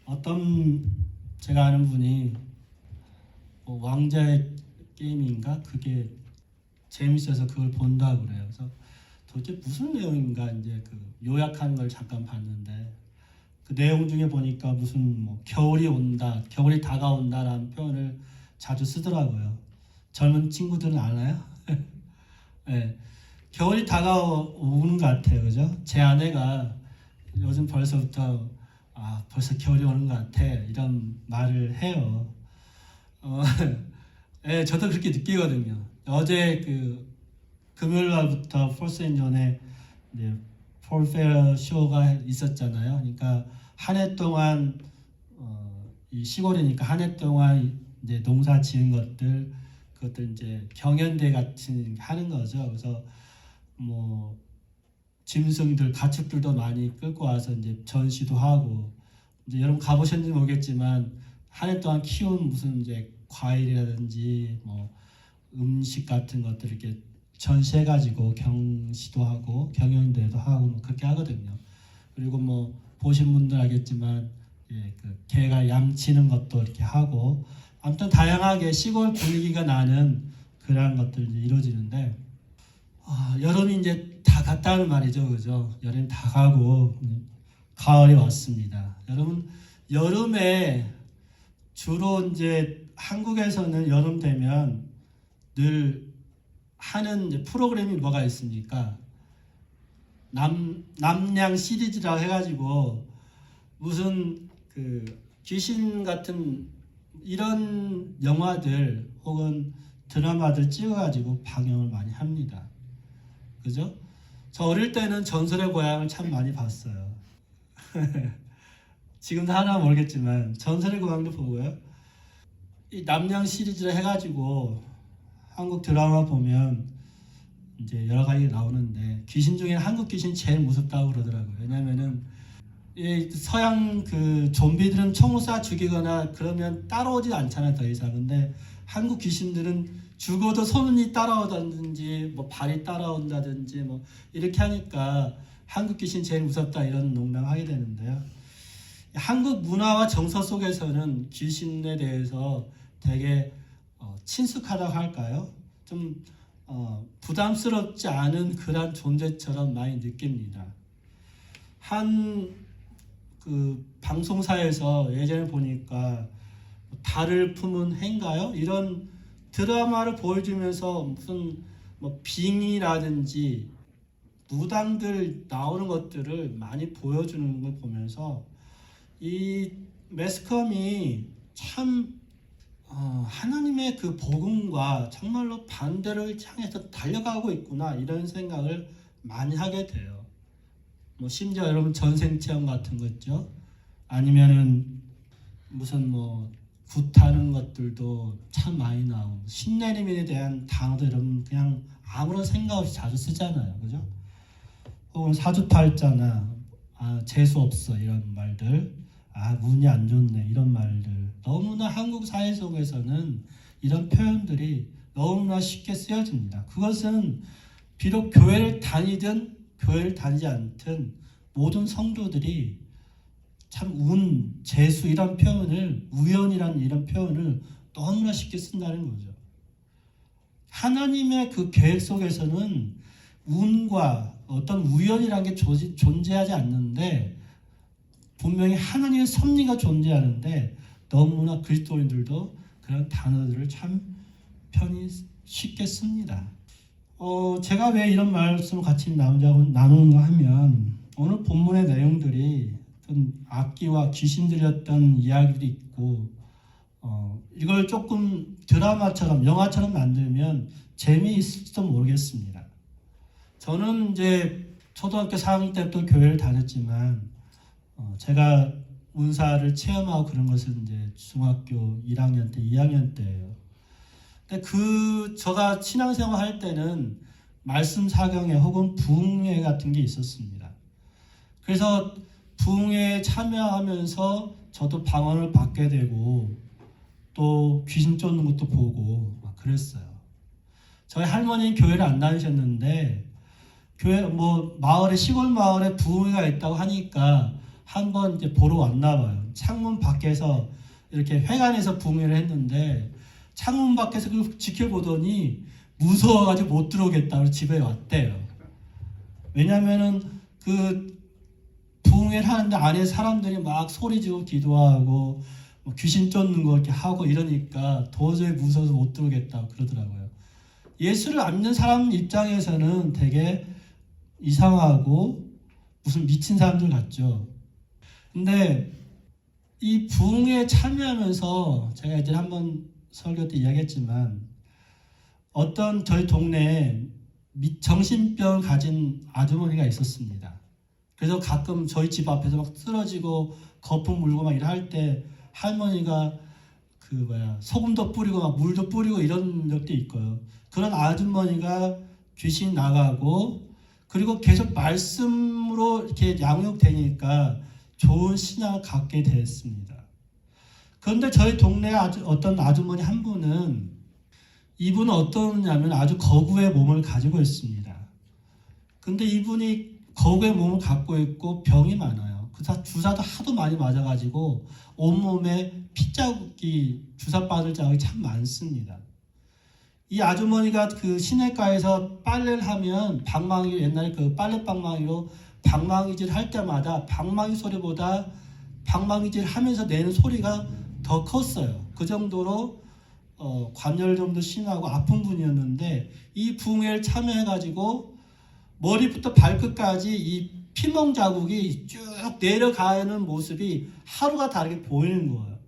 어떤 제가 아는 분이 뭐 왕자의 게임인가 그게 재밌어서 그걸 본다고 그래요. 그래서 도대체 무슨 내용인가 이제 그 요약하는 걸 잠깐 봤는데 그 내용 중에 보니까 무슨 뭐 겨울이 온다, 겨울이 다가온다라는 표현을 자주 쓰더라고요. 젊은 친구들은 알아요? 네, 겨울이 다가오는 것 같아요, 그죠? 제 아내가 요즘 벌써부터 벌써 겨울이 오는 것 같아 이런 말을 해요. 네, 저도 그렇게 느끼거든요. 어제 그 금요일 날부터 폴스앤존에 이제 폴페어 쇼가 있었잖아요. 그러니까 한 해 동안 이 시골이니까 한 해 동안 이제 농사 지은 그것들 이제 경연대 같은 하는 거죠. 그래서 뭐 짐승들 가축들도 많이 끌고 와서 이제 전시도 하고 이제 여러분 가보셨는지 모르겠지만 한 해 동안 키운 무슨 이제 과일이라든지 뭐 음식 같은 것들 이렇게 전시해가지고 경시도 하고 경연대회도 하고 뭐 그렇게 하거든요. 그리고 뭐 보신 분들 알겠지만 그 개가 양치는 것도 이렇게 하고 아무튼 다양하게 시골 분위기가 나는 그런 것들이 이루어지는데 여름이 이제 다 갔다는 말이죠, 그죠? 여름이 다 가고 가을이 왔습니다. 여러분 여름에 주로 이제 한국에서는 여름 되면 늘 하는 이제 프로그램이 뭐가 있습니까? 남양 시리즈라고 해가지고 무슨 그 귀신 같은 이런 영화들 혹은 드라마들 찍어가지고 방영을 많이 합니다. 그죠? 저 어릴 때는 전설의 고향을 참 많이 봤어요. 지금도 하나 모르겠지만 전설의 고향도 보고요. 이 남양 시리즈를 해가지고 한국 드라마 보면 이제 여러 가지 나오는데 귀신 중에 한국 귀신 제일 무섭다고 그러더라고요. 왜냐면은 이 서양 그 좀비들은 총을 쏴 죽이거나 그러면 따라오지 않잖아요, 더 이상. 근데 한국 귀신들은 죽어도 손이 따라오다든지 뭐 발이 따라온다든지 뭐 이렇게 하니까 한국 귀신 제일 무섭다 이런 농담을 하게 되는데요. 한국 문화와 정서 속에서는 귀신에 대해서 되게 친숙하다고 할까요? 좀 부담스럽지 않은 그런 존재처럼 많이 느낍니다. 한 그 방송사에서 예전에 보니까 달을 품은 해인가요? 이런 드라마를 보여주면서 무슨 뭐 빙이라든지 무당들 나오는 것들을 많이 보여주는 걸 보면서 이 매스컴이 참 하나님의 그 복음과 정말로 반대를 향해서 달려가고 있구나 이런 생각을 많이 하게 돼요. 뭐 심지어 여러분 전생체험 같은 거 있죠? 아니면은 무슨 뭐 굿하는 것들도 참 많이 나오고 신내림에 대한 단어도 여러분 그냥 아무런 생각 없이 자주 쓰잖아요, 그죠? 혹은 사주팔자나 재수 없어 이런 말들, 운이 안 좋네 이런 말들 너무나 한국 사회 속에서는 이런 표현들이 너무나 쉽게 쓰여집니다. 그것은 비록 교회를 다니든 교회를 다니지 않든 모든 성도들이 참 운, 재수 이런 표현을 우연이라는 이런 표현을 너무나 쉽게 쓴다는 거죠. 하나님의 그 계획 속에서는 운과 어떤 우연이라는 게 존재하지 않는데 분명히 하나님의 섭리가 존재하는데 너무나 그리스도인들도 그런 단어들을 참 편히 쉽게 씁니다. 제가 왜 이런 말씀을 같이 나누는가 하면 오늘 본문의 내용들이 어떤 악기와 귀신 들렸던 이야기들이 있고 이걸 조금 드라마처럼 영화처럼 만들면 재미있을지도 모르겠습니다. 저는 이제 초등학교 4학년 때부터 교회를 다녔지만 제가 운사를 체험하고 그런 것은 이제 중학교 1학년 때, 2학년 때예요. 근데 제가 신앙생활 할 때는 말씀 사경회 혹은 부흥회 같은 게 있었습니다. 그래서 부흥회에 참여하면서 저도 방언을 받게 되고 또 귀신 쫓는 것도 보고 막 그랬어요. 저희 할머니는 교회를 안 다니셨는데 교회 뭐 마을에 시골 마을에 부흥회가 있다고 하니까 한번 이제 보러 왔나 봐요. 창문 밖에서 이렇게 회관에서 부흥회를 했는데 창문 밖에서 그걸 지켜보더니 무서워가지고 못 들어오겠다고 집에 왔대요. 왜냐면은 그 부흥회를 하는데 안에 사람들이 막 소리 지르고 기도하고 뭐 귀신 쫓는 거 이렇게 하고 이러니까 도저히 무서워서 못 들어오겠다고 그러더라고요. 예수를 안 믿는 사람 입장에서는 되게 이상하고 무슨 미친 사람들 같죠. 근데 이 부흥회에 참여하면서 제가 이제 한번 설교 때 이야기했지만 어떤 저희 동네에 정신병 가진 아주머니가 있었습니다. 그래서 가끔 저희 집 앞에서 막 쓰러지고 거품 물고 막 이럴 때 할머니가 소금도 뿌리고 막 물도 뿌리고 이런 적도 있고요. 그런 아주머니가 귀신 나가고 그리고 계속 말씀으로 이렇게 양육되니까 좋은 신앙을 갖게 됐습니다. 그런데 저희 동네 어떤 아주머니 한 분은 이분은 어떠냐면 아주 거구의 몸을 가지고 있습니다. 근데 이분이 거구의 몸을 갖고 있고 병이 많아요. 그래서 주사도 하도 많이 맞아가지고 온몸에 핏자국이 주사 받을 자국이 참 많습니다. 이 아주머니가 그 시내가에서 빨래를 하면 방망이 옛날에 그 빨래 방망이로 방망이질 할 때마다 방망이 소리보다 방망이질 하면서 내는 소리가 더 컸어요. 그 정도로 관절염도 심하고 아픈 분이었는데 이 부흥회를 참여해가지고 머리부터 발끝까지 이 피멍 자국이 쭉 내려가는 모습이 하루가 다르게 보이는 거예요.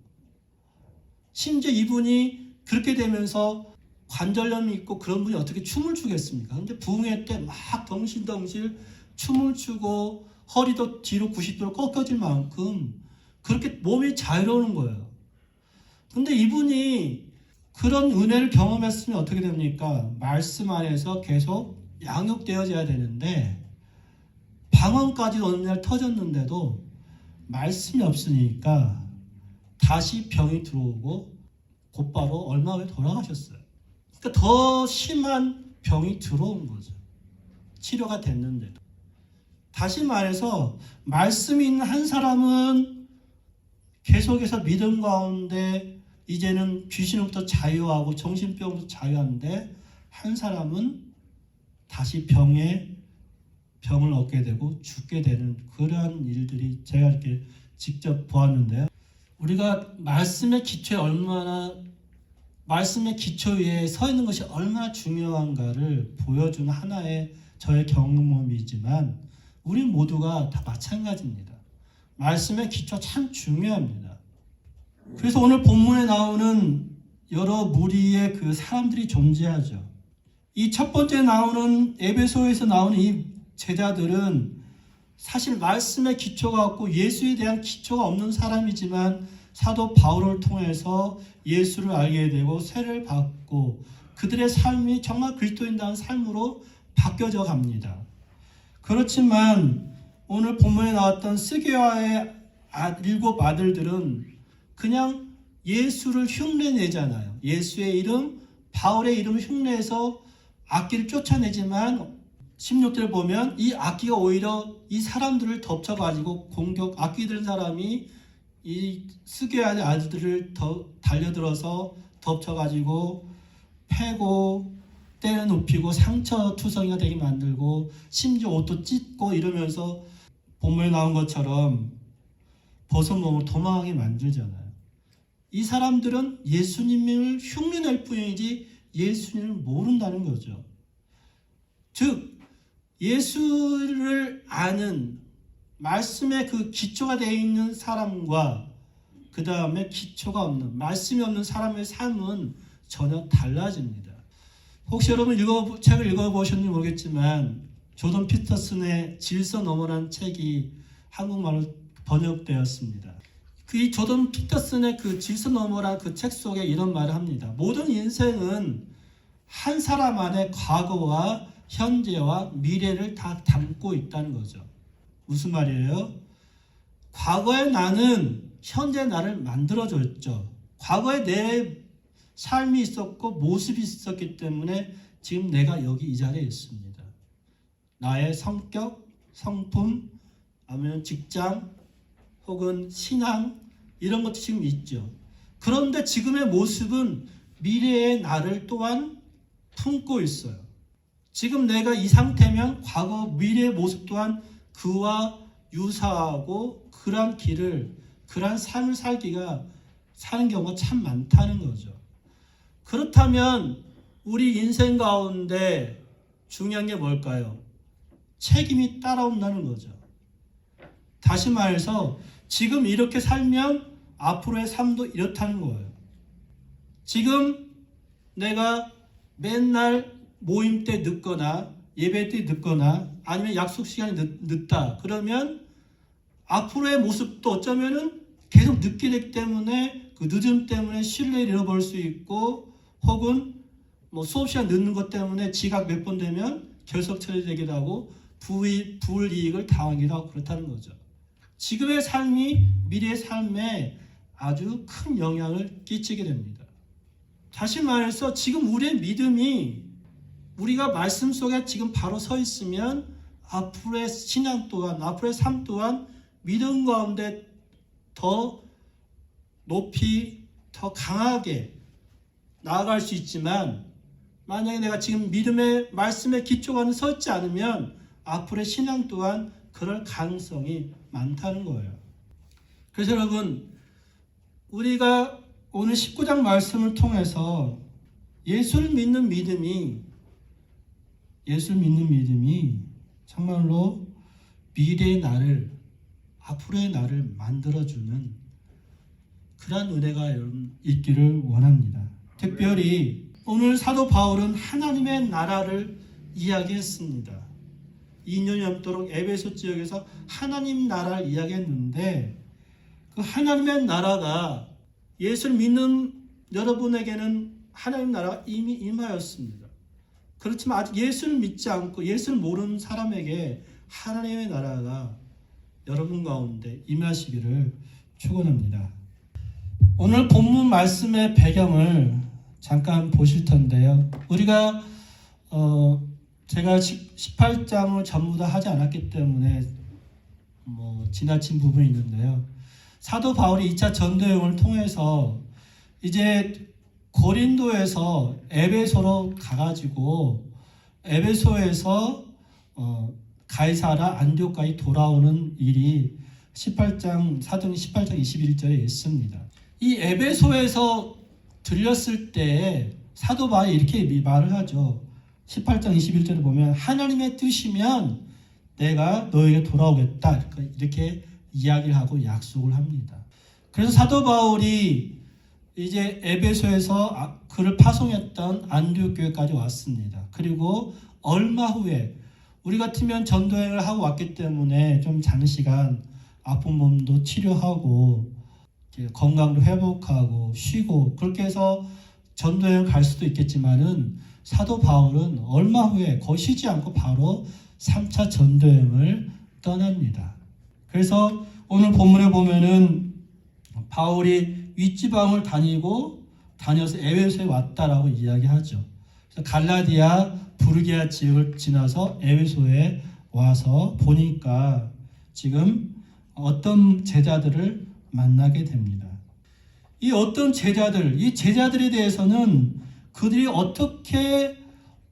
심지어 이분이 그렇게 되면서 관절염이 있고 그런 분이 어떻게 춤을 추겠습니까? 근데 부흥회 때 막 덩실덩실 춤을 추고 허리도 뒤로 90도로 꺾여질 만큼 그렇게 몸이 자유로운 거예요. 근데 이분이 그런 은혜를 경험했으면 어떻게 됩니까? 말씀 안에서 계속 양육되어져야 되는데 방언까지 어느 날 터졌는데도 말씀이 없으니까 다시 병이 들어오고 곧바로 얼마 후에 돌아가셨어요. 그러니까 더 심한 병이 들어온 거죠. 치료가 됐는데도. 다시 말해서 말씀이 있는 한 사람은 계속해서 믿음 가운데 이제는 귀신으로부터 자유하고 정신병으로부터 자유한데 한 사람은 다시 병을 얻게 되고 죽게 되는 그러한 일들이 제가 이렇게 직접 보았는데요. 우리가 말씀의 기초 위에 서 있는 것이 얼마나 중요한가를 보여주는 하나의 저의 경험이지만 우리 모두가 다 마찬가지입니다. 말씀의 기초 참 중요합니다. 그래서 오늘 본문에 나오는 여러 무리의 그 사람들이 존재하죠. 이 첫 번째 나오는 에베소에서 나오는 이 제자들은 사실 말씀의 기초가 없고 예수에 대한 기초가 없는 사람이지만 사도 바울을 통해서 예수를 알게 되고 세례를 받고 그들의 삶이 정말 그리스도인다운 삶으로 바뀌어져 갑니다. 그렇지만 오늘 본문에 나왔던 스게와의 7 아들들은 그냥 예수를 흉내내잖아요. 예수의 이름, 바울의 이름을 흉내해서 악기를 쫓아내지만 16절 보면 이 악기가 오히려 이 사람들을 덮쳐가지고 악기 들은 사람이 이 스게와의 아들들을 달려들어서 덮쳐가지고 패고 때려 눕히고 상처투성이가 되게 만들고 심지어 옷도 찢고 이러면서 본문에 나온 것처럼 벗은 몸을 도망하게 만들잖아요. 이 사람들은 예수님을 흉내낼 뿐이지 예수님을 모른다는 거죠. 즉 예수를 아는 말씀의 그 기초가 되어 있는 사람과 그 다음에 기초가 없는 말씀이 없는 사람의 삶은 전혀 달라집니다. 혹시 여러분 책을 읽어보셨는지 모르겠지만 조던 피터슨의 질서 너머라는 책이 한국말로 번역되었습니다. 이 조던 피터슨의 그 질서 너머라는 그 책 속에 이런 말을 합니다. 모든 인생은 한 사람 안에 과거와 현재와 미래를 다 담고 있다는 거죠. 무슨 말이에요? 과거의 나는 현재 나를 만들어줬죠. 과거에 내 삶이 있었고 모습이 있었기 때문에 지금 내가 여기 이 자리에 있습니다. 나의 성격, 성품, 아니면 직장, 혹은 신앙 이런 것도 지금 있죠. 그런데 지금의 모습은 미래의 나를 또한 품고 있어요. 지금 내가 이 상태면 과거 미래의 모습 또한 그와 유사하고 그러한 길을 그러한 삶을 사는 경우가 참 많다는 거죠. 그렇다면 우리 인생 가운데 중요한 게 뭘까요? 책임이 따라온다는 거죠. 다시 말해서 지금 이렇게 살면 앞으로의 삶도 이렇다는 거예요. 지금 내가 맨날 모임 때 늦거나 예배 때 늦거나 아니면 약속 시간이 늦다. 그러면 앞으로의 모습도 어쩌면은 계속 늦게 되기 때문에 그 늦음 때문에 신뢰를 잃어버릴 수 있고 혹은 뭐 수업 시간 늦는 것 때문에 지각 몇 번 되면 결석 처리되기도 하고 불이익을 당하기도 하고 그렇다는 거죠. 지금의 삶이 미래의 삶에 아주 큰 영향을 끼치게 됩니다. 다시 말해서 지금 우리의 믿음이 우리가 말씀 속에 지금 바로 서 있으면 앞으로의 신앙 또한 앞으로의 삶 또한 믿음 가운데 더 높이 더 강하게 나아갈 수 있지만 만약에 내가 지금 믿음의 말씀의 기초가 서 있지 않으면 앞으로의 신앙 또한 그럴 가능성이 많다는 거예요. 그래서 여러분 우리가 오늘 19장 말씀을 통해서 예수를 믿는 믿음이 정말로 미래의 나를 앞으로의 나를 만들어주는 그러한 은혜가 여러분 있기를 원합니다. 특별히 오늘 사도 바울은 하나님의 나라를 이야기했습니다. 2년이 넘도록 에베소 지역에서 하나님 나라를 이야기했는데 그 하나님의 나라가 예수를 믿는 여러분에게는 하나님 나라가 이미 임하였습니다. 그렇지만 아직 예수를 믿지 않고 예수를 모르는 사람에게 하나님의 나라가 여러분 가운데 임하시기를 축원합니다. 오늘 본문 말씀의 배경을 잠깐 보실 텐데요. 우리가 제가 18장을 전부 다 하지 않았기 때문에 지나친 부분이 있는데요. 사도 바울이 2차 전도여행을 통해서 이제 고린도에서 에베소로 가가지고 에베소에서 가이사라 안디옥까지 돌아오는 일이 18장 사도행 18장 21절에 있습니다. 이 에베소에서 들렸을 때 사도 바울이 이렇게 말을 하죠. 18장 21절에 보면 하나님의 뜻이면 내가 너에게 돌아오겠다 이렇게 이야기를 하고 약속을 합니다. 그래서 사도 바울이 이제 에베소에서 그를 파송했던 안디옥 교회까지 왔습니다. 그리고 얼마 후에 우리 같으면 전도여행을 하고 왔기 때문에 좀 장시간 아픈 몸도 치료하고 건강도 회복하고 쉬고 그렇게 해서 전도여행 갈 수도 있겠지만은 사도 바울은 얼마 후에 거의 쉬지 않고 바로 3차 전도여행을 떠납니다. 그래서 오늘 본문에 보면은 바울이 윗지방을 다녀서 에베소에 왔다라고 이야기하죠. 그래서 갈라디아, 부르기아 지역을 지나서 에베소에 와서 보니까 지금 어떤 제자들을 만나게 됩니다. 이 어떤 제자들, 이 제자들에 대해서는 그들이 어떻게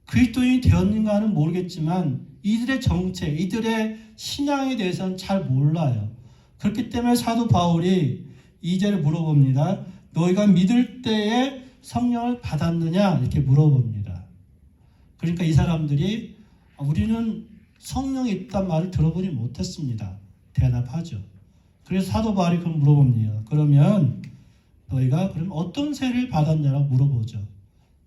그리스도인이 되었는가는 모르겠지만 이들의 정체, 이들의 신앙에 대해서는 잘 몰라요. 그렇기 때문에 사도 바울이 2절에 물어봅니다. 너희가 믿을 때에 성령을 받았느냐? 이렇게 물어봅니다. 그러니까 이 사람들이 우리는 성령이 있단 말을 들어보지 못했습니다. 대답하죠. 그래서 사도 바울이 그럼 물어봅니다. 그러면 너희가 그럼 어떤 세례를 받았냐고 물어보죠.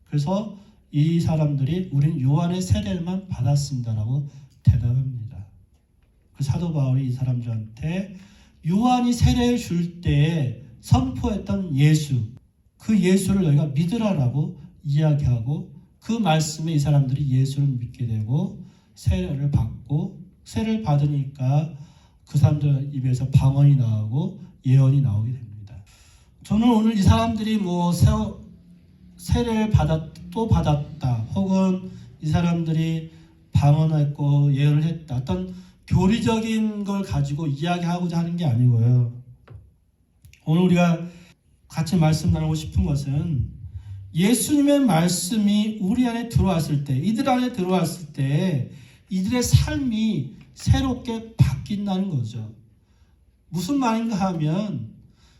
그래서 이 사람들이 우리는 요한의 세례만 받았습니다라고 대답합니다. 그 사도 바울이 이 사람들한테 요한이 세례를 줄 때에 선포했던 예수, 그 예수를 너희가 믿으라라고 이야기하고 그 말씀에 이 사람들이 예수를 믿게 되고 세례를 받고 세례를 받으니까 그 사람들 입에서 방언이 나오고 예언이 나오게 됩니다. 저는 오늘 이 사람들이 세례를 받았다 혹은 이 사람들이 방언했고 예언을 했다 어떤 교리적인 걸 가지고 이야기하고자 하는 게 아니고요. 오늘 우리가 같이 말씀 나누고 싶은 것은 예수님의 말씀이 우리 안에 들어왔을 때, 이들 안에 들어왔을 때 이들의 삶이 새롭게 바뀐다는 거죠. 무슨 말인가 하면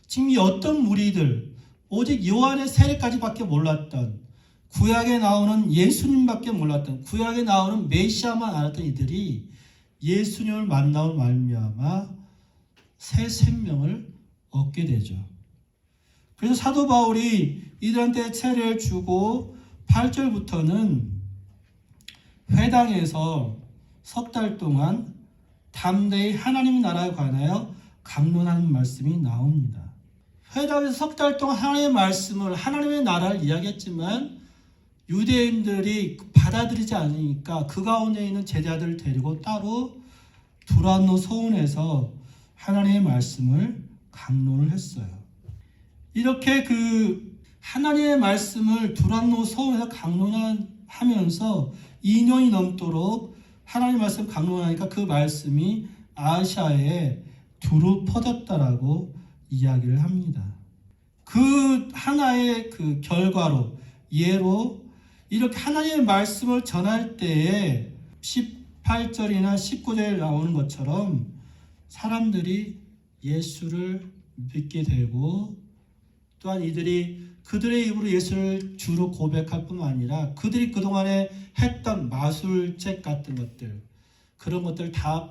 지금 이 어떤 무리들, 오직 요한의 세례까지밖에 몰랐던, 구약에 나오는 예수님밖에 몰랐던, 구약에 나오는 메시아만 알았던 이들이 예수님을 만나고 말미암아 새 생명을 얻게 되죠. 그래서 사도 바울이 이들한테 세례를 주고 8절부터는 회당에서 석 달 동안 담대히 하나님의 나라에 관하여 강론하는 말씀이 나옵니다. 회당에서 석 달 동안 하나님의 말씀을, 하나님의 나라를 이야기했지만 유대인들이 받아들이지 않으니까 그 가운데 있는 제자들을 데리고 따로 두란노 소원에서 하나님의 말씀을 강론을 했어요. 이렇게 그 하나님의 말씀을 두란노 소원에서 강론하면서 2년이 넘도록 하나님의 말씀 강론하니까 그 말씀이 아시아에 두루 퍼졌다라고 이야기를 합니다. 그 하나의 그 결과로, 예로 이렇게 하나님의 말씀을 전할 때에 18절이나 19절에 나오는 것처럼 사람들이 예수를 믿게 되고, 또한 이들이 그들의 입으로 예수를 주로 고백할 뿐만 아니라 그들이 그동안에 했던 마술책 같은 것들, 그런 것들 다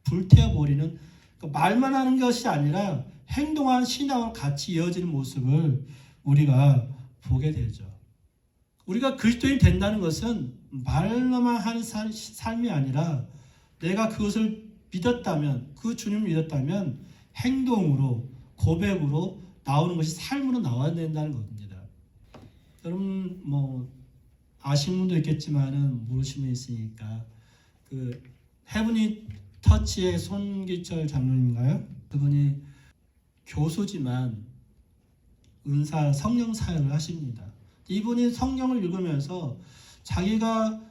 불태워버리는, 그러니까 말만 하는 것이 아니라 행동한 신앙을 같이 이어지는 모습을 우리가 보게 되죠. 우리가 그리스도인이 된다는 것은 말로만 하는 삶이 아니라 내가 그것을 믿었다면, 그 주님을 믿었다면 행동으로, 고백으로 나오는 것이 삶으로 나와야 된다는 겁니다. 여러분 아시는 분도 있겠지만은 모르시는 분이 있으니까 그 헤브니 터치의 손기철 장로님인가요? 그분이 교수지만 은사 성령 사역을 하십니다. 이분이 성경을 읽으면서 자기가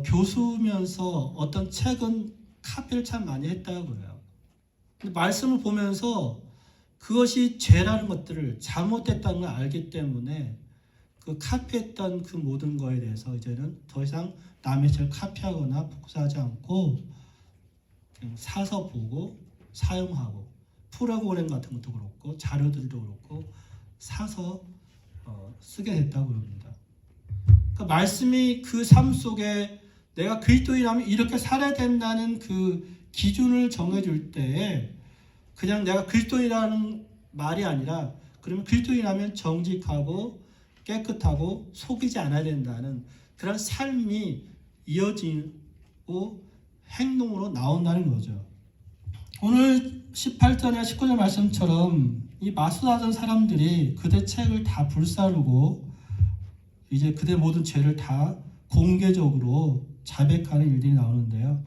교수면서 어떤 책은 카피를 참 많이 했다고 해요. 근데 말씀을 보면서 그것이 죄라는 것들을, 잘못됐다는 걸 알기 때문에 그 카피했던 그 모든 거에 대해서 이제는 더 이상 남의 책을 카피하거나 복사하지 않고 그냥 사서 보고 사용하고, 프로그램 같은 것도 그렇고 자료들도 그렇고 사서 쓰게 됐다고 합니다. 그 말씀이 그 삶 속에 내가 그리스도인이라면 이렇게 살아야 된다는 그 기준을 정해줄 때에 그냥 내가 그리스도인이라는 말이 아니라, 그러면 그리스도인이라면 정직하고 깨끗하고 속이지 않아야 된다는 그런 삶이 이어지고 행동으로 나온다는 거죠. 오늘 18절이나 19절 말씀처럼 이 마술하던 사람들이 그대 책을 다 불사르고 이제 그대 모든 죄를 다 공개적으로 자백하는 일들이 나오는데요.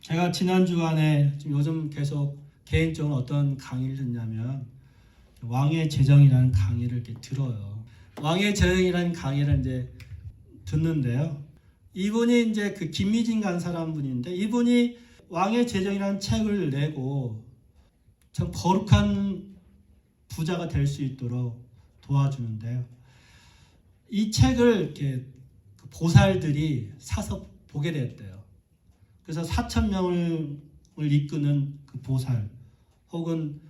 제가 지난 주간에 지금 요즘 계속 개인적으로 어떤 강의를 듣냐면 왕의 재정이라는 강의를 이렇게 들어요. 왕의 재정이라는 강의를 이제 듣는데요. 이분이 이제 그 김미진 간사라는 분인데, 이분이 왕의 재정이라는 책을 내고 참 거룩한 부자가 될 수 있도록 도와주는데요. 이 책을 이렇게 보살들이 사서 보게 됐대요. 그래서 4,000명을 이끄는 그 보살, 혹은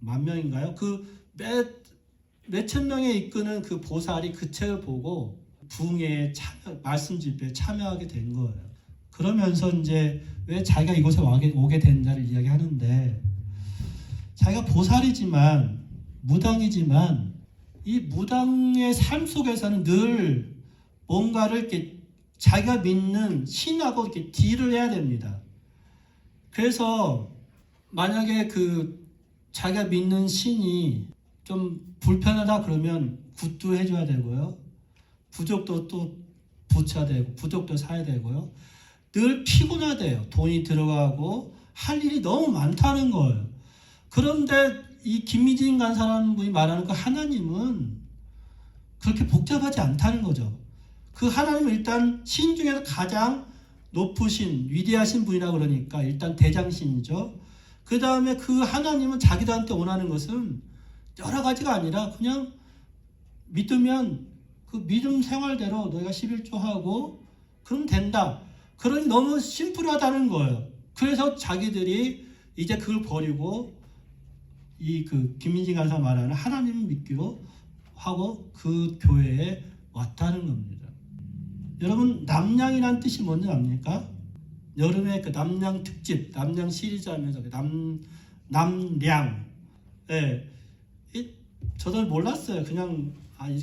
10,000명인가요? 그 몇천 명에 이끄는 그 보살이 그 책을 보고 부흥회에 말씀 집회에 참여하게 된 거예요. 그러면서 이제 왜 자기가 이곳에 오게 된다를 이야기하는데, 자기가 보살이지만, 무당이지만 이 무당의 삶 속에서는 늘 뭔가를 이렇게 자기가 믿는 신하고 이렇게 딜을 해야 됩니다. 그래서 만약에 그 자기가 믿는 신이 좀 불편하다 그러면 굿도 해줘야 되고요, 부족도 또 붙여야 되고, 부족도 사야 되고요. 늘 피곤하대요. 돈이 들어가고 할 일이 너무 많다는 거예요. 그런데 이 김미진 간사라는 분이 말하는 그 하나님은 그렇게 복잡하지 않다는 거죠. 그 하나님은 일단 신 중에서 가장 높으신, 위대하신 분이라 그러니까 일단 대장신이죠. 그 다음에 그 하나님은 자기들한테 원하는 것은 여러 가지가 아니라 그냥 믿으면 그 믿음 생활대로 너희가 11조하고 그럼 된다. 그러니 너무 심플하다는 거예요. 그래서 자기들이 이제 그걸 버리고 이 그 김민진 간사 말하는 하나님을 믿기로 하고 그 교회에 왔다는 겁니다. 여러분, 남양이라는 뜻이 뭔지 압니까? 여름에 그 남양 특집, 남양 시리즈 하면서 그 남량. 예. 저도 몰랐어요. 그냥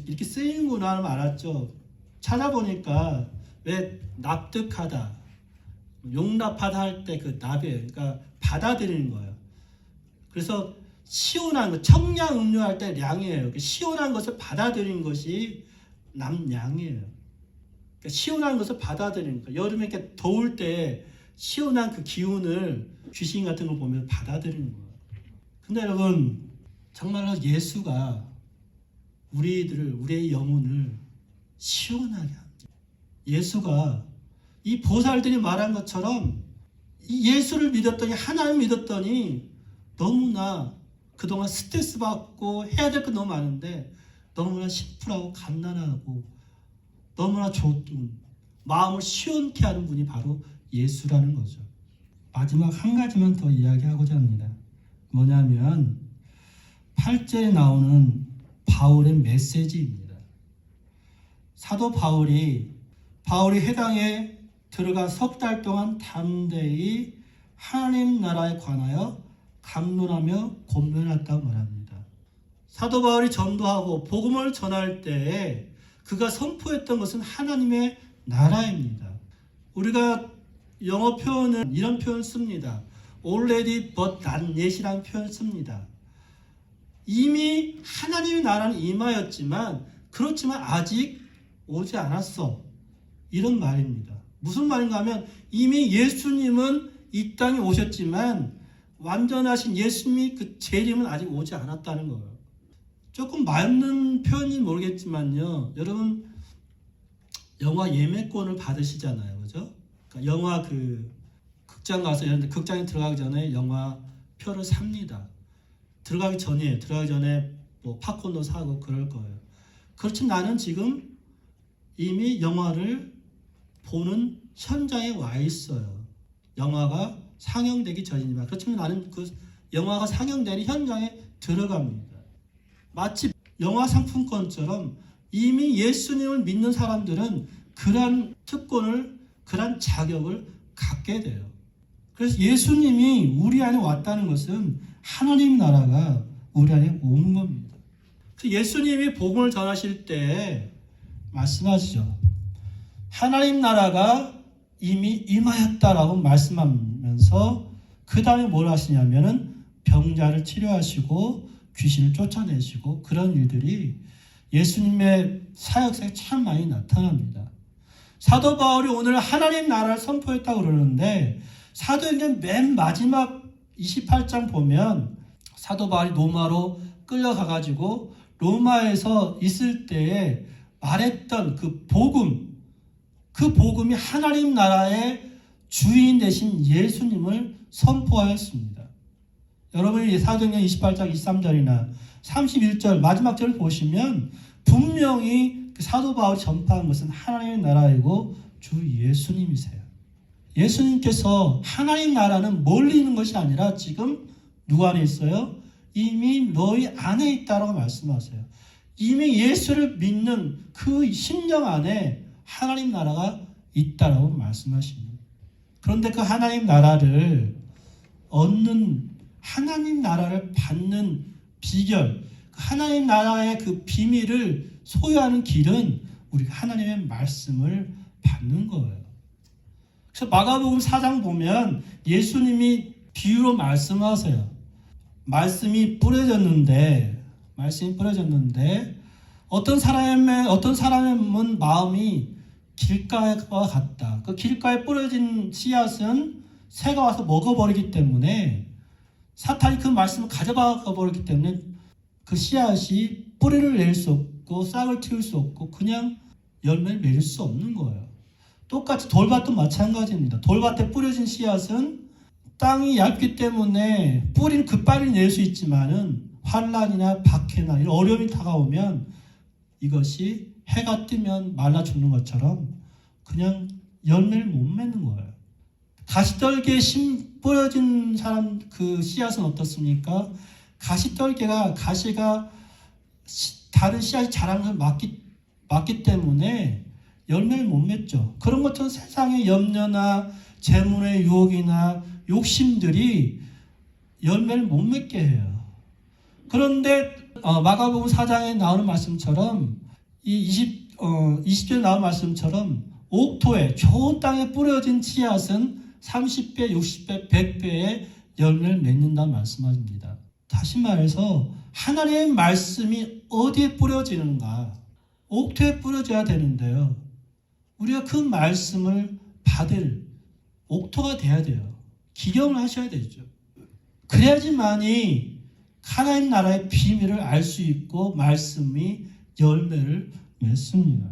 이렇게 쓰이는구나 하면 알았죠. 찾아보니까 왜 납득하다, 용납하다 할 때 그 납이에요. 그러니까 받아들이는 거예요. 그래서 시원한 거, 청량 음료할 때 량이에요. 시원한 것을 받아들이는 것이 남량이에요. 그러니까 시원한 것을 받아들이는 거. 여름에 이렇게 더울 때 시원한 그 기운을 귀신 같은 걸 보면 받아들이는 거예요. 근데 여러분, 정말로 예수가 우리의 영혼을 시원하게 합니다. 예수가 이 보살들이 말한 것처럼 이 예수를 믿었더니, 하나님 믿었더니 너무나 그동안 스트레스 받고 해야 될 거 너무 많은데 너무나 심플하고 간단하고 너무나 좋은 마음을 시원케 하는 분이 바로 예수라는 거죠. 마지막 한 가지만 더 이야기하고자 합니다. 뭐냐면 8절에 나오는 바울의 메시지입니다. 사도 바울이 회당에 들어가 석 달 동안 담대히 하나님 나라에 관하여 강론하며 권면했다고 말합니다. 사도 바울이 전도하고 복음을 전할 때에 그가 선포했던 것은 하나님의 나라입니다. 우리가 영어 표현은 이런 표현 씁니다. already but not yet이라는 표현 씁니다. 이미 하나님의 나라는 임하였지만 그렇지만 아직 오지 않았어. 이런 말입니다. 무슨 말인가 하면 이미 예수님은 이 땅에 오셨지만 완전하신 예수님이 그 재림은 아직 오지 않았다는 거예요. 조금 맞는 표현인지 모르겠지만요. 여러분, 영화 예매권을 받으시잖아요. 그죠? 그러니까 영화 극장 가서 극장에 들어가기 전에 영화 표를 삽니다. 들어가기 전에 뭐 팝콘도 사고 그럴 거예요. 그렇지만 나는 지금 이미 영화를 보는 현장에 와 있어요. 영화가 상영되기 전이지만 그렇지만 나는 그 영화가 상영되는 현장에 들어갑니다. 마치 영화 상품권처럼 이미 예수님을 믿는 사람들은 그러한 특권을, 그러한 자격을 갖게 돼요. 그래서 예수님이 우리 안에 왔다는 것은 하나님 나라가 우리 안에 오는 겁니다. 예수님이 복음을 전하실 때 말씀하시죠. 하나님 나라가 이미 임하였다라고 말씀하면서 그 다음에 뭘 하시냐면은 병자를 치료하시고 귀신을 쫓아내시고 그런 일들이 예수님의 사역사에 참 많이 나타납니다. 사도 바울이 오늘 하나님 나라를 선포했다고 그러는데 사도행전 맨 마지막 28장 보면 사도 바울이 로마로 끌려가가지고 로마에서 있을 때에 말했던 그 복음이 하나님 나라의 주인 되신 예수님을 선포하였습니다. 여러분이 사도행전 28장 23절이나 31절 마지막 절을 보시면 분명히 그 사도 바울이 전파한 것은 하나님의 나라이고 주 예수님이세요. 예수님께서 하나님 나라는 멀리 있는 것이 아니라 지금 누구 안에 있어요? 이미 너희 안에 있다라고 말씀하세요. 이미 예수를 믿는 그 심령 안에 하나님 나라가 있다라고 말씀하십니다. 그런데 그 하나님 나라를 얻는, 하나님 나라를 받는 비결, 하나님 나라의 그 비밀을 소유하는 길은 우리가 하나님의 말씀을 받는 거예요. 그래서 마가복음 4장 보면 예수님이 비유로 말씀하세요. 말씀이 뿌려졌는데 어떤 사람의 마음이 길가와 같다. 그 길가에 뿌려진 씨앗은 새가 와서 먹어버리기 때문에 사탄이 그 말씀을 가져가 버렸기 때문에 그 씨앗이 뿌리를 낼 수 없고 싹을 틔울 수 없고 그냥 열매를 맺을 수 없는 거예요. 똑같이 돌밭도 마찬가지입니다. 돌밭에 뿌려진 씨앗은 땅이 얇기 때문에 뿌리는 급빨리 낼 수 있지만은 환란이나 박해나 이런 어려움이 다가오면 이것이 해가 뜨면 말라 죽는 것처럼 그냥 열매를 못 맺는 거예요. 가시떨기에 뿌려진 사람 그 씨앗은 어떻습니까? 가시떨기가 가시가 다른 씨앗이 자라는 걸 막기 때문에 열매를 못 맺죠. 그런 것처럼 세상의 염려나 재물의 유혹이나 욕심들이 열매를 못 맺게 해요. 그런데 마가복음 4장에 나오는 말씀처럼 이 20절에 나오는 말씀처럼 옥토에 좋은 땅에 뿌려진 씨앗은 30배, 60배, 100배의 열매를 맺는다는 말씀입니다. 다시 말해서 하나님의 말씀이 어디에 뿌려지는가? 옥토에 뿌려져야 되는데요. 우리가 그 말씀을 받을 옥토가 돼야 돼요. 기경을 하셔야 되죠. 그래야지만이 하나님 나라의 비밀을 알 수 있고 말씀이 열매를 맺습니다.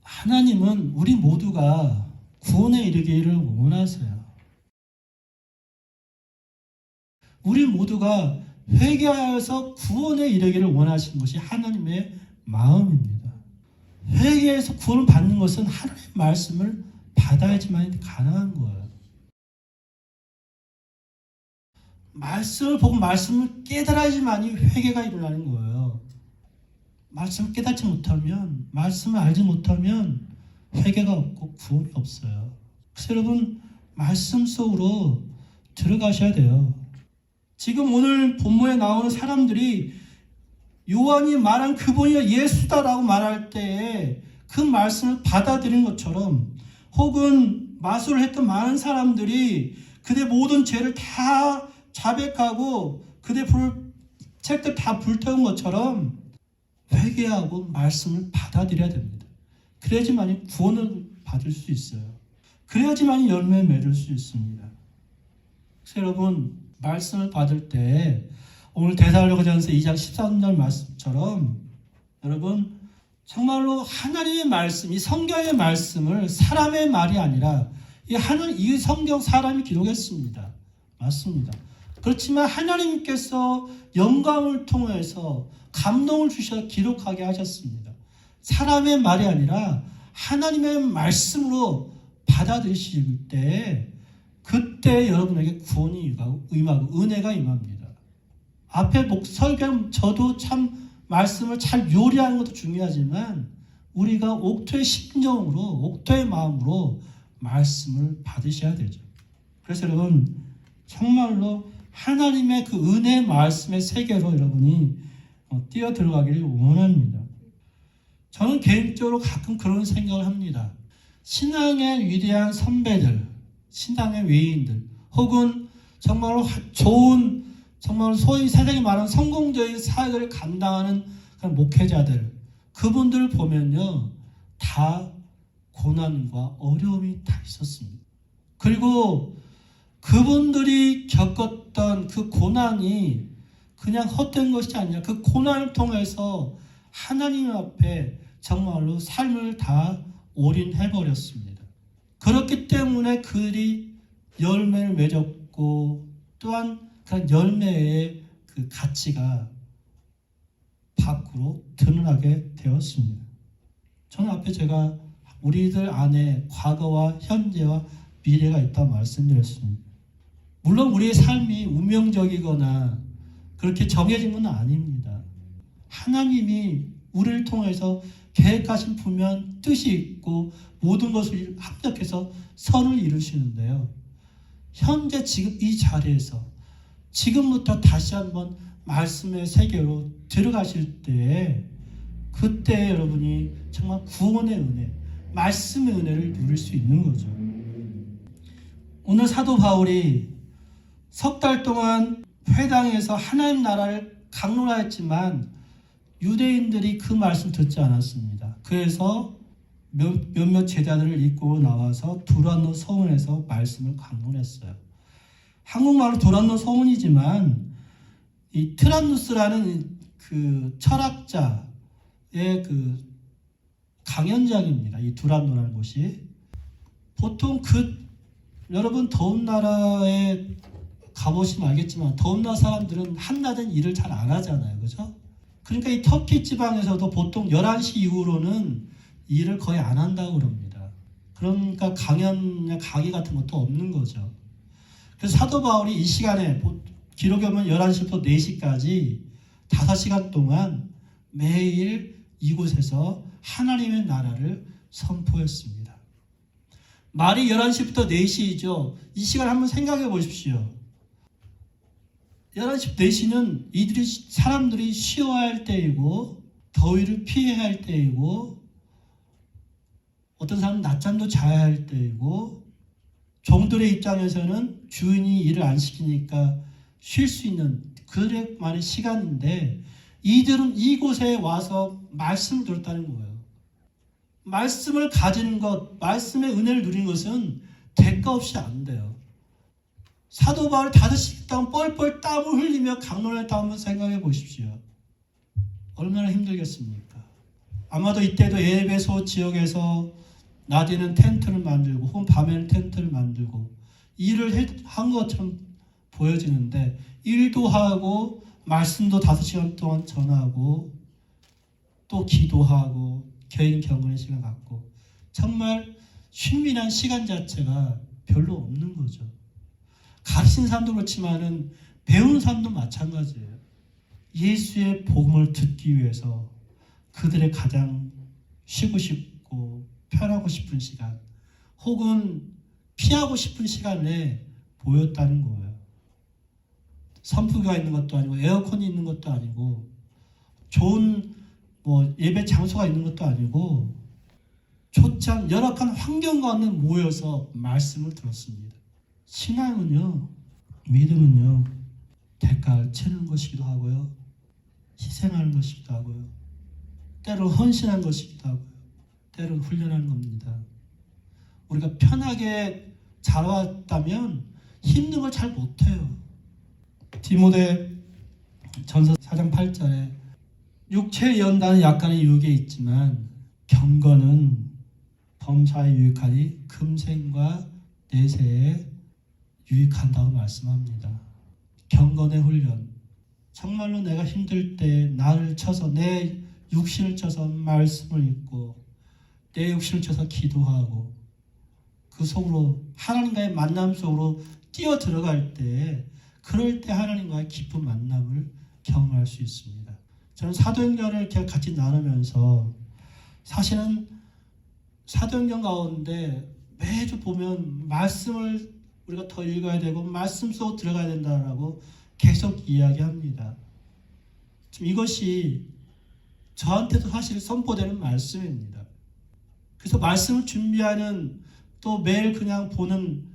하나님은 우리 모두가 구원에 이르기를 원하세요. 우리 모두가 회개하여서 구원에 이르기를 원하시는 것이 하나님의 마음입니다. 회개해서 구원을 받는 것은 하나님의 말씀을 받아야지만 가능한 거예요. 말씀을 보고 말씀을 깨달아야지만이 회개가 일어나는 거예요. 말씀을 깨닫지 못하면, 말씀을 알지 못하면 회개가 없고 구원이 없어요. 그래서 여러분 말씀 속으로 들어가셔야 돼요. 지금 오늘 본문에 나오는 사람들이 요한이 말한 그분이 예수다라고 말할 때에 그 말씀을 받아들인 것처럼, 혹은 마술을 했던 많은 사람들이 그들의 모든 죄를 다 자백하고 그들의 책들 다 불태운 것처럼 회개하고 말씀을 받아들여야 됩니다. 그래야지만 구원을 받을 수 있어요. 그래야지만 열매를 맺을 수 있습니다. 그래서 여러분 말씀을 받을 때 오늘 데살로니가전서 2장 13절 말씀처럼 여러분 정말로 하나님의 말씀, 이 성경의 말씀을 사람의 말이 아니라 이 성경 사람이 기록했습니다. 맞습니다. 그렇지만 하나님께서 영감을 통해서 감동을 주셔서 기록하게 하셨습니다. 사람의 말이 아니라 하나님의 말씀으로 받아들이실 때 그때 여러분에게 구원이 임하고 은혜가 임합니다. 앞에 설교 저도 참 말씀을 잘 요리하는 것도 중요하지만 우리가 옥토의 심정으로 옥토의 마음으로 말씀을 받으셔야 되죠. 그래서 여러분 정말로 하나님의 그 은혜의 말씀의 세계로 여러분이 뛰어 들어가기를 원합니다. 저는 개인적으로 가끔 그런 생각을 합니다. 신앙의 위대한 선배들, 신앙의 외인들, 혹은 정말로 좋은, 정말 소위 세상에 말하는 성공적인 사역을 감당하는 그런 목회자들, 그분들을 보면요, 다 고난과 어려움이 다 있었습니다. 그리고 그분들이 겪었던 그 고난이 그냥 헛된 것이 아니라 그 고난을 통해서 하나님 앞에 정말로 삶을 다 올인해버렸습니다. 그렇기 때문에 그들이 열매를 맺었고 또한 그 열매의 그 가치가 밖으로 드러나게 되었습니다. 저는 앞에 제가 우리들 안에 과거와 현재와 미래가 있다고 말씀드렸습니다. 물론 우리의 삶이 운명적이거나 그렇게 정해진 건 아닙니다. 하나님이 우리를 통해서 계획하신 분명 뜻이 있고 모든 것을 합력해서 선을 이루시는데요. 현재 지금 이 자리에서 지금부터 다시 한번 말씀의 세계로 들어가실 때에 그때 여러분이 정말 구원의 은혜, 말씀의 은혜를 누릴 수 있는 거죠. 오늘 사도 바울이 석 달 동안 회당에서 하나님 나라를 강론하였지만 유대인들이 그 말씀 듣지 않았습니다. 그래서 몇몇 제자들을 이끌고 나와서 두란노 서원에서 말씀을 강론했어요. 한국말로 두란노 서원이지만 이 트란누스라는 그 철학자의 그 강연장입니다. 이 두란노라는 곳이 보통 그 여러분 더운 나라에 가보시면 알겠지만 더운 나라 사람들은 한낮은 일을 잘 안 하잖아요. 그죠? 그러니까 이 터키 지방에서도 보통 11시 이후로는 일을 거의 안 한다고 그럽니다. 그러니까 강연이나 강의 같은 것도 없는 거죠. 그래서 사도 바울이 이 시간에 기록에 보면 11시부터 4시까지 5시간 동안 매일 이곳에서 하나님의 나라를 선포했습니다. 말이 11시부터 4시이죠. 이 시간 한번 생각해 보십시오. 11시, 4시는 사람들이 쉬어야 할 때이고 더위를 피해야 할 때이고 어떤 사람은 낮잠도 자야 할 때이고 종들의 입장에서는 주인이 일을 안 시키니까 쉴 수 있는 그들만의 시간인데 이들은 이곳에 와서 말씀을 들었다는 거예요. 말씀을 가지는 것, 말씀의 은혜를 누리는 것은 대가 없이 안 돼요. 사도 바울이 5시간 동안 뻘뻘 땀을 흘리며 강론했다 한번 생각해 보십시오. 얼마나 힘들겠습니까? 아마도 이때도 에베소 지역에서 낮에는 텐트를 만들고 혹은 밤에는 텐트를 만들고 일을 한 것처럼 보여지는데 일도 하고 말씀도 5시간 동안 전하고 또 기도하고 개인 경건의 시간 갖고 정말 쉰민한 시간 자체가 별로 없는 거죠. 가르친 사람도 그렇지만은 배우는 사람도 마찬가지예요. 예수의 복음을 듣기 위해서 그들의 가장 쉬고 싶고 편하고 싶은 시간 혹은 피하고 싶은 시간에 보였다는 거예요. 선풍기가 있는 것도 아니고 에어컨이 있는 것도 아니고 좋은 예배 장소가 있는 것도 아니고 초창 열악한 환경 가운데 모여서 말씀을 들었습니다. 신앙은요, 믿음은요, 대가를 치르는 것이기도 하고요, 희생하는 것이기도 하고요, 때로 헌신하는 것이기도 하고요, 때로 훈련하는 겁니다. 우리가 편하게 자라왔다면 힘든 걸 잘 못해요. 디모데 전서 4장 8절에 육체의 연단은 약간의 유혹에 있지만 경건은 범사에 유익하니 금생과 내세에 유익한다고 말씀합니다. 경건의 훈련. 정말로 내가 힘들 때 나를 쳐서 내 육신을 쳐서 말씀을 읽고 내 육신을 쳐서 기도하고 그 속으로 하나님과의 만남 속으로 뛰어 들어갈 때 그럴 때 하나님과의 깊은 만남을 경험할 수 있습니다. 저는 사도행전을 이렇게 같이 나누면서 사실은 사도행전 가운데 매주 보면 말씀을 우리가 더 읽어야 되고 말씀 속으로 들어가야 된다라고 계속 이야기합니다. 지금 이것이 저한테도 사실 선포되는 말씀입니다. 그래서 말씀을 준비하는 또 매일 그냥 보는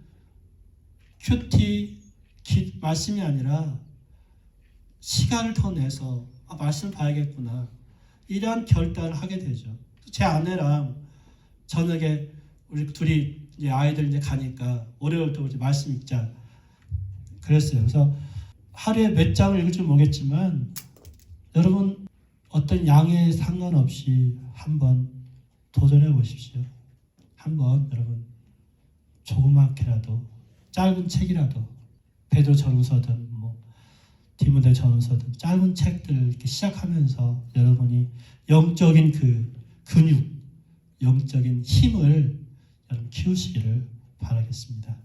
큐티 말씀이 아니라 시간을 더 내서 말씀을 봐야겠구나 이러한 결단을 하게 되죠. 제 아내랑 저녁에 우리 둘이 이제 아이들 이제 가니까 월요일부터 이제 말씀 읽자 그랬어요. 그래서 하루에 몇 장을 읽을지 모르겠지만 여러분 어떤 양에 상관없이 한번 도전해 보십시오. 한번 여러분 조그맣게라도 짧은 책이라도 베드로 전후서든 디모데 전후서든 짧은 책들 이렇게 시작하면서 여러분이 영적인 그 근육, 영적인 힘을 여러분 키우시기를 바라겠습니다.